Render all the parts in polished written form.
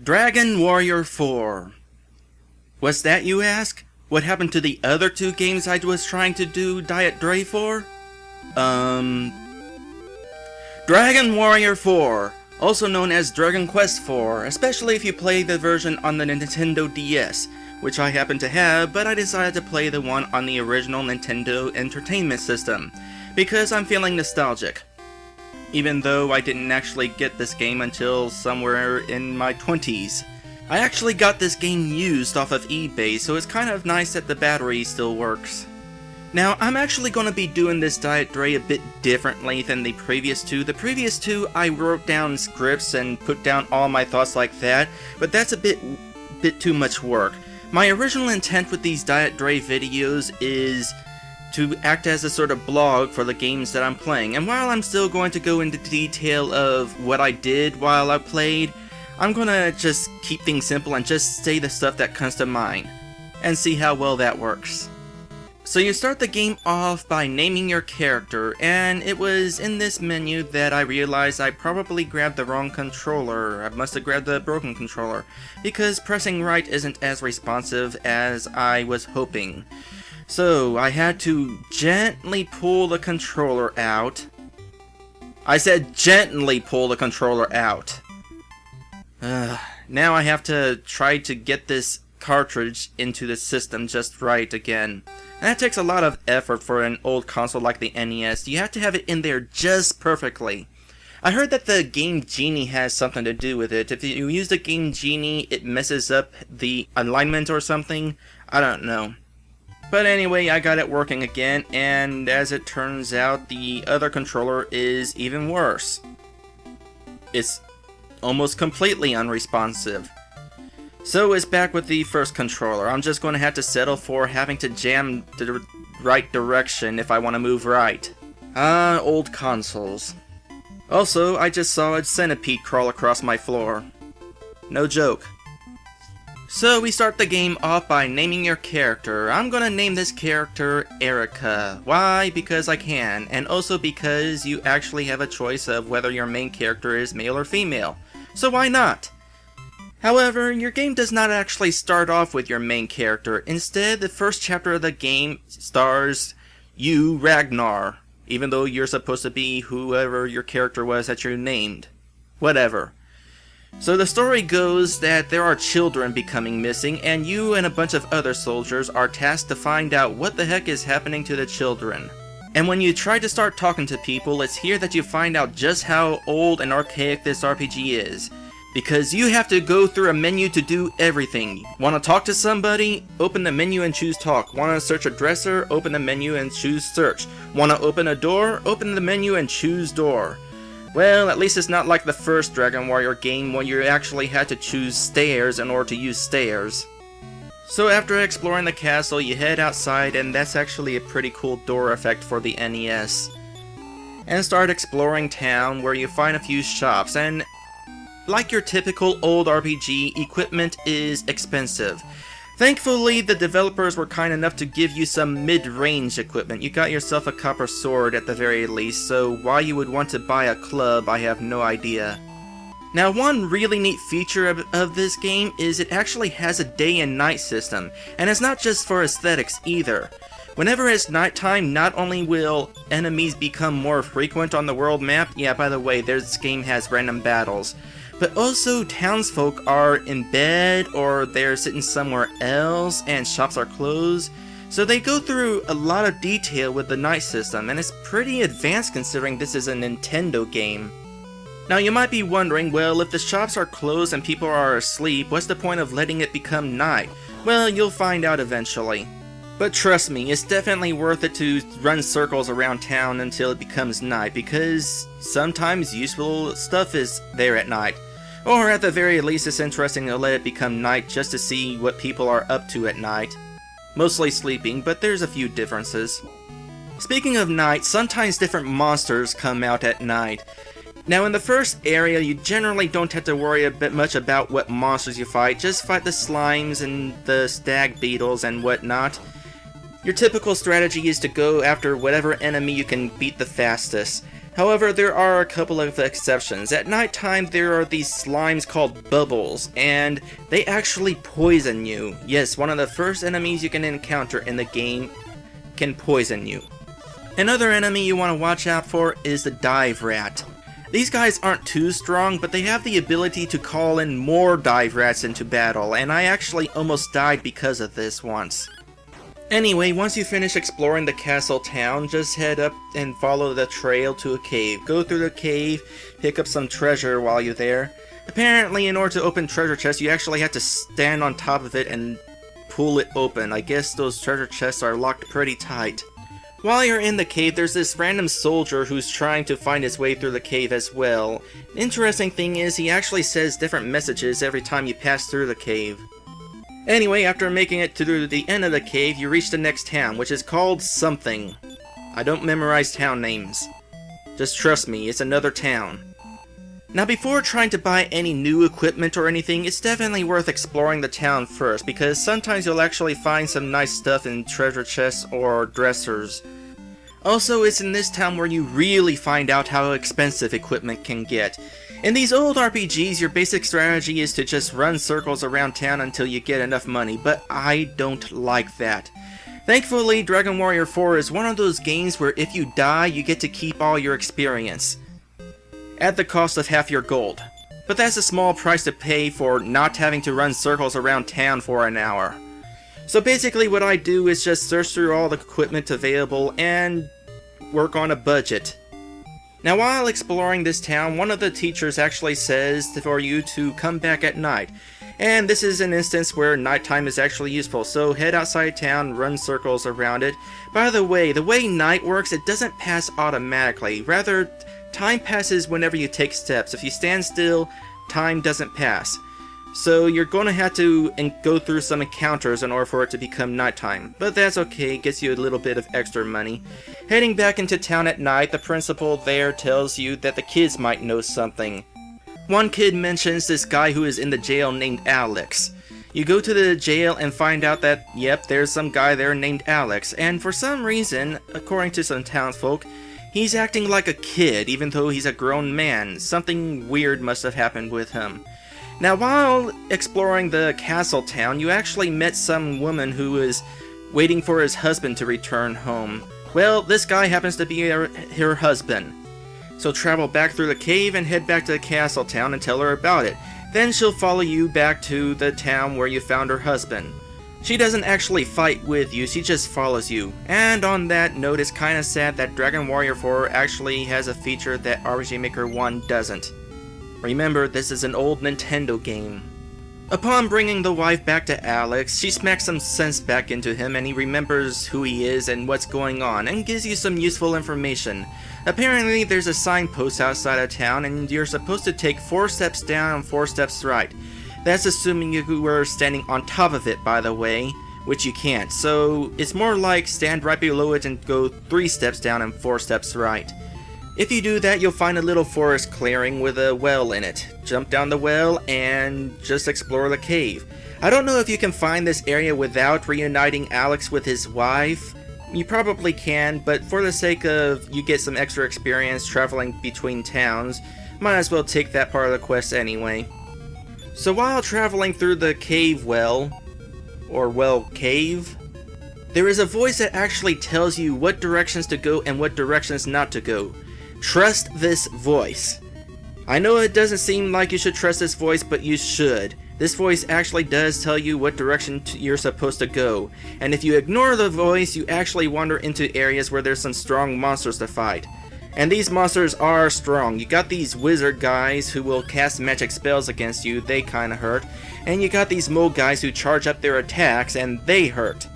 Dragon Warrior 4. What's that, you ask? What happened to the other two games I was trying to do Diet Dre for? Dragon Warrior 4, also known as Dragon Quest 4, especially if you play the version on the Nintendo DS, which I happen to have, but I decided to play the one on the original Nintendo Entertainment System, because I'm feeling nostalgic. Even though I didn't actually get this game until somewhere in my 20s. I actually got this game used off of eBay, so it's kind of nice that the battery still works. Now, I'm actually going to be doing this Diet Dre a bit differently than the previous two. The previous two, I wrote down scripts and put down all my thoughts like that, but that's a bit too much work. My original intent with these Diet Dre videos is to act as a sort of blog for the games that I'm playing, and while I'm still going to go into detail of what I did while I played, I'm gonna just keep things simple and just say the stuff that comes to mind, and see how well that works. So you start the game off by naming your character, and it was in this menu that I realized I probably grabbed the wrong controller. I must have grabbed the broken controller, because pressing right isn't as responsive as I was hoping. So I had to gently pull the controller out. I said gently pull the controller out. Now I have to try to get this cartridge into the system just right again. And that takes a lot of effort for an old console like the NES. You have to have it in there just perfectly. I heard that the Game Genie has something to do with it. If you use the Game Genie, it messes up the alignment or something. I don't know. But anyway, I got it working again, and as it turns out, the other controller is even worse. It's almost completely unresponsive. So it's back with the first controller. I'm just going to have to settle for having to jam the right direction if I want to move right. Old consoles. Also, I just saw a centipede crawl across my floor. No joke. So we start the game off by naming your character. I'm gonna name this character Erica. Why? Because I can, and also because you actually have a choice of whether your main character is male or female. So why not? However, your game does not actually start off with your main character. Instead, the first chapter of the game stars you, Ragnar, even though you're supposed to be whoever your character was that you named. Whatever. So the story goes that there are children becoming missing, and you and a bunch of other soldiers are tasked to find out what the heck is happening to the children. And when you try to start talking to people, it's here that you find out just how old and archaic this RPG is. Because you have to go through a menu to do everything. Want to talk to somebody? Open the menu and choose talk. Want to search a dresser? Open the menu and choose search. Want to open a door? Open the menu and choose door. Well, at least it's not like the first Dragon Warrior game where you actually had to choose stairs in order to use stairs. So after exploring the castle, you head outside, and that's actually a pretty cool door effect for the NES. And start exploring town, where you find a few shops, and like your typical old RPG, equipment is expensive. Thankfully, the developers were kind enough to give you some mid-range equipment. You got yourself a copper sword at the very least, so why you would want to buy a club, I have no idea. Now, one really neat feature of this game is it actually has a day and night system, and it's not just for aesthetics either. Whenever it's nighttime, not only will enemies become more frequent on the world map, yeah, by the way, this game has random battles, but also townsfolk are in bed or they're sitting somewhere else and shops are closed. So they go through a lot of detail with the night system, and it's pretty advanced considering this is a Nintendo game. Now you might be wondering, well, if the shops are closed and people are asleep, what's the point of letting it become night? Well, you'll find out eventually. But trust me, it's definitely worth it to run circles around town until it becomes night, because sometimes useful stuff is there at night. Or at the very least, it's interesting to let it become night just to see what people are up to at night. Mostly sleeping, but there's a few differences. Speaking of night, sometimes different monsters come out at night. Now in the first area, you generally don't have to worry a bit much about what monsters you fight, just fight the slimes and the stag beetles and whatnot. Your typical strategy is to go after whatever enemy you can beat the fastest. However, there are a couple of exceptions. At nighttime, there are these slimes called bubbles, and they actually poison you. Yes, one of the first enemies you can encounter in the game can poison you. Another enemy you want to watch out for is the dive rat. These guys aren't too strong, but they have the ability to call in more dive rats into battle, and I actually almost died because of this once. Anyway, once you finish exploring the castle town, just head up and follow the trail to a cave. Go through the cave, pick up some treasure while you're there. Apparently, in order to open treasure chests, you actually have to stand on top of it and pull it open. I guess those treasure chests are locked pretty tight. While you're in the cave, there's this random soldier who's trying to find his way through the cave as well. The interesting thing is, he actually says different messages every time you pass through the cave. Anyway, after making it to the end of the cave, you reach the next town, which is called something. I don't memorize town names. Just trust me, it's another town. Now before trying to buy any new equipment or anything, it's definitely worth exploring the town first, because sometimes you'll actually find some nice stuff in treasure chests or dressers. Also, it's in this town where you really find out how expensive equipment can get. In these old RPGs, your basic strategy is to just run circles around town until you get enough money, but I don't like that. Thankfully, Dragon Warrior 4 is one of those games where if you die, you get to keep all your experience, at the cost of half your gold. But that's a small price to pay for not having to run circles around town for an hour. So basically what I do is just search through all the equipment available and work on a budget. Now while exploring this town, one of the teachers actually says for you to come back at night. And this is an instance where nighttime is actually useful, so head outside town, run circles around it. By the way night works, it doesn't pass automatically. Rather, time passes whenever you take steps. If you stand still, time doesn't pass. So you're going to have to go through some encounters in order for it to become nighttime. But that's okay, it gets you a little bit of extra money. Heading back into town at night, the principal there tells you that the kids might know something. One kid mentions this guy who is in the jail named Alex. You go to the jail and find out that, yep, there's some guy there named Alex. And for some reason, according to some townsfolk, he's acting like a kid even though he's a grown man. Something weird must have happened with him. Now while exploring the castle town, you actually met some woman who was waiting for his husband to return home. Well, this guy happens to be her husband. So travel back through the cave and head back to the castle town and tell her about it. Then she'll follow you back to the town where you found her husband. She doesn't actually fight with you, she just follows you. And on that note, it's kinda sad that Dragon Warrior 4 actually has a feature that RPG Maker 1 doesn't. Remember, this is an old Nintendo game. Upon bringing the wife back to Alex, she smacks some sense back into him and he remembers who he is and what's going on and gives you some useful information. Apparently there's a signpost outside of town and you're supposed to take 4 steps down and 4 steps right. That's assuming you were standing on top of it, by the way, which you can't. So it's more like stand right below it and go 3 steps down and 4 steps right. If you do that, you'll find a little forest clearing with a well in it. Jump down the well and just explore the cave. I don't know if you can find this area without reuniting Alex with his wife. You probably can, but for the sake of you get some extra experience traveling between towns, might as well take that part of the quest anyway. So while traveling through the cave well, or well cave, there is a voice that actually tells you what directions to go and what directions not to go. Trust this voice. I know it doesn't seem like you should trust this voice, but you should. This voice actually does tell you what direction you're supposed to go. And if you ignore the voice, you actually wander into areas where there's some strong monsters to fight. And these monsters are strong. You got these wizard guys who will cast magic spells against you, they kinda hurt. And you got these mole guys who charge up their attacks, and they hurt.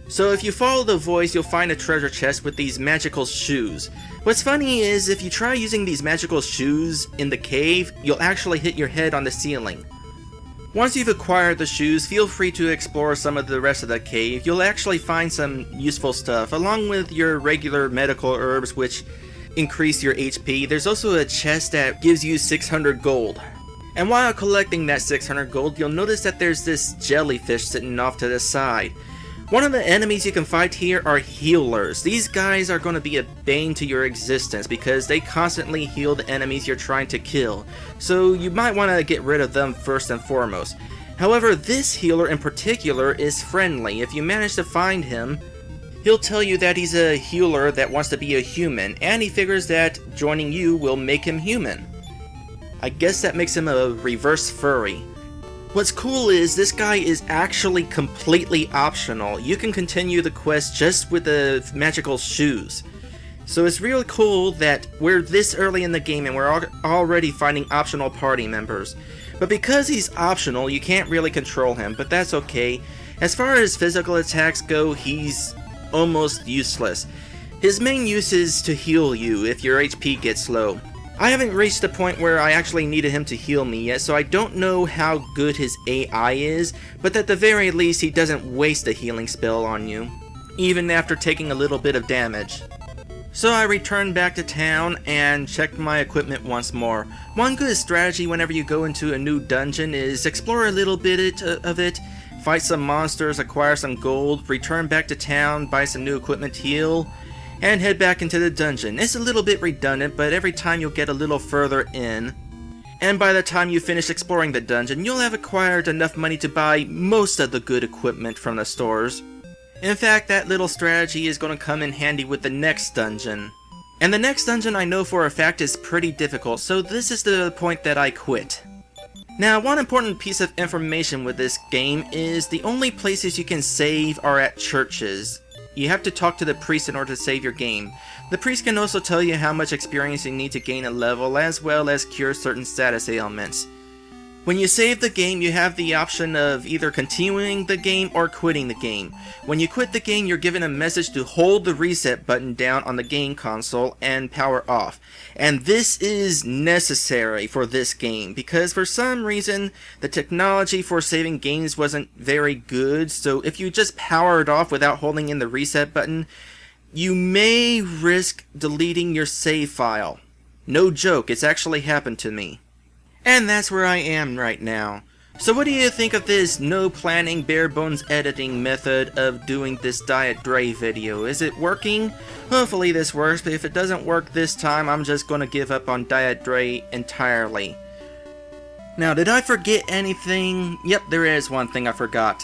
So if you follow the voice, you'll find a treasure chest with these magical shoes. What's funny is, if you try using these magical shoes in the cave, you'll actually hit your head on the ceiling. Once you've acquired the shoes, feel free to explore some of the rest of the cave. You'll actually find some useful stuff, along with your regular medical herbs which increase your HP. There's also a chest that gives you 600 gold. And while collecting that 600 gold, you'll notice that there's this jellyfish sitting off to the side. One of the enemies you can fight here are healers. These guys are going to be a bane to your existence because they constantly heal the enemies you're trying to kill, so you might want to get rid of them first and foremost. However, this healer in particular is friendly. If you manage to find him, he'll tell you that he's a healer that wants to be a human, and he figures that joining you will make him human. I guess that makes him a reverse furry. What's cool is this guy is actually completely optional. You can continue the quest just with the magical shoes. So it's really cool that we're this early in the game and we're already finding optional party members. But because he's optional, you can't really control him, but that's okay. As far as physical attacks go, he's almost useless. His main use is to heal you if your HP gets low. I haven't reached the point where I actually needed him to heal me yet, so I don't know how good his AI is, but at the very least he doesn't waste a healing spell on you, even after taking a little bit of damage. So I returned back to town and checked my equipment once more. One good strategy whenever you go into a new dungeon is explore a little bit of it, fight some monsters, acquire some gold, return back to town, buy some new equipment, heal, and head back into the dungeon. It's a little bit redundant, but every time you'll get a little further in, and by the time you finish exploring the dungeon, you'll have acquired enough money to buy most of the good equipment from the stores. In fact, that little strategy is going to come in handy with the next dungeon. And the next dungeon I know for a fact is pretty difficult, so this is the point that I quit. Now, one important piece of information with this game is the only places you can save are at churches. You have to talk to the priest in order to save your game. The priest can also tell you how much experience you need to gain a level, as well as cure certain status ailments. When you save the game, you have the option of either continuing the game or quitting the game. When you quit the game, you're given a message to hold the reset button down on the game console and power off. And this is necessary for this game, because for some reason, the technology for saving games wasn't very good, so if you just power it off without holding in the reset button, you may risk deleting your save file. No joke, it's actually happened to me. And that's where I am right now. So what do you think of this no planning, bare bones editing method of doing this Diet Dre video? Is it working? Hopefully this works, but if it doesn't work this time, I'm just gonna give up on Diet Dre entirely. Now, did I forget anything? Yep, there is one thing I forgot.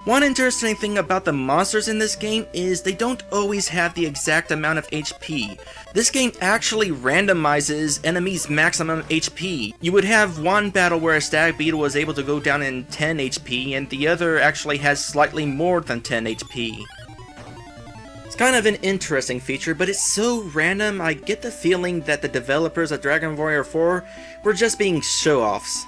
One interesting thing about the monsters in this game is they don't always have the exact amount of HP. This game actually randomizes enemies' maximum HP. You would have one battle where a stag beetle was able to go down in 10 HP and the other actually has slightly more than 10 HP. It's kind of an interesting feature, but it's so random I get the feeling that the developers of Dragon Warrior 4 were just being show-offs.